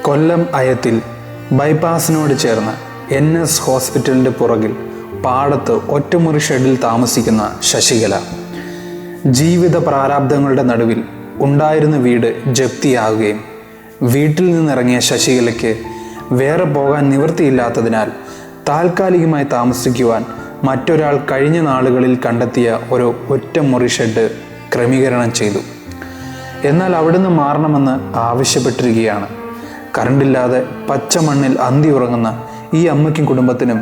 കൊല്ലം അയത്തിൽ ബൈപ്പാസിനോട് ചേർന്ന് NS ഹോസ്പിറ്റലിൻ്റെ പുറകിൽ പാടത്ത് ഒറ്റമുറി ഷെഡിൽ താമസിക്കുന്ന ശശികല. ജീവിത പ്രാരാബ്ദങ്ങളുടെ നടുവിൽ ഉണ്ടായിരുന്ന വീട് ജപ്തിയാകുകയും വീട്ടിൽ നിന്നിറങ്ങിയ ശശികലയ്ക്ക് വേറെ പോകാൻ നിവൃത്തിയില്ലാത്തതിനാൽ താൽക്കാലികമായി താമസിക്കുവാൻ മറ്റൊരാൾ കഴിഞ്ഞ നാളുകളിൽ കണ്ടെത്തിയ ഒരു ഒറ്റമുറി ഷെഡ് ക്രമീകരണം ചെയ്തു. എന്നാൽ അവിടുന്ന് മാറണമെന്ന് ആവശ്യപ്പെട്ടിരിക്കുകയാണ്. കറണ്ടില്ലാതെ പച്ചമണ്ണിൽ അന്തി ഉറങ്ങുന്ന ഈ അമ്മയ്ക്കും കുടുംബത്തിനും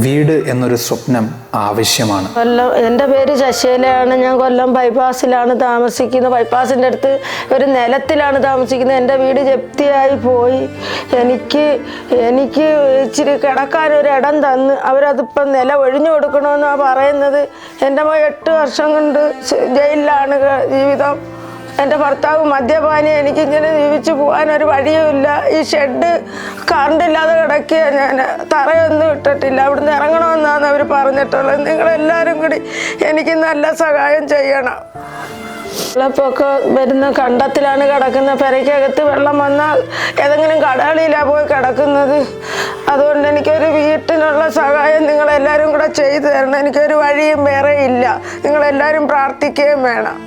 വീട് എന്നൊരു സ്വപ്നം ആവശ്യമാണ്. എൻ്റെ പേര് ശശികലയാണ്. ഞാൻ കൊല്ലം ബൈപ്പാസിലാണ് താമസിക്കുന്നത്. ബൈപ്പാസിൻ്റെ അടുത്ത് ഒരു നിലത്തിലാണ് താമസിക്കുന്നത്. എൻ്റെ വീട് ജപ്തിയായി പോയി. എനിക്ക് ഇച്ചിരി കിടക്കാൻ ഒരു ഇടം തന്ന് അവരതിപ്പം നില ഒഴിഞ്ഞു കൊടുക്കണമെന്നാണ് പറയുന്നത്. എൻ്റെ 8 വർഷം കൊണ്ട് ജയിലിലാണ് ജീവിതം. എൻ്റെ ഭർത്താവ് മദ്യപാനി. എനിക്കിങ്ങനെ ജീവിച്ചു പോകാനൊരു വഴിയുമില്ല. ഈ ഷെഡ് കറണ്ടില്ലാതെ കിടക്കുക. ഞാൻ തറയൊന്നും ഇട്ടിട്ടില്ല. അവിടുന്ന് ഇറങ്ങണമെന്നാണ് അവർ പറഞ്ഞിട്ടുള്ളത്. നിങ്ങളെല്ലാവരും കൂടി എനിക്ക് നല്ല സഹായം ചെയ്യണം. വെള്ളപ്പൊക്കെ വരുന്ന കണ്ടത്തിലാണ് കിടക്കുന്നത്. പെരയ്ക്കകത്ത് വെള്ളം വന്നാൽ ഏതെങ്കിലും കടകളിലാണ് പോയി കിടക്കുന്നത്. അതുകൊണ്ട് എനിക്കൊരു വീട്ടിനുള്ള സഹായം നിങ്ങളെല്ലാവരും കൂടെ ചെയ്തു തരണം. എനിക്കൊരു വഴിയും വേറെ ഇല്ല. നിങ്ങളെല്ലാവരും പ്രാർത്ഥിക്കുകയും വേണം.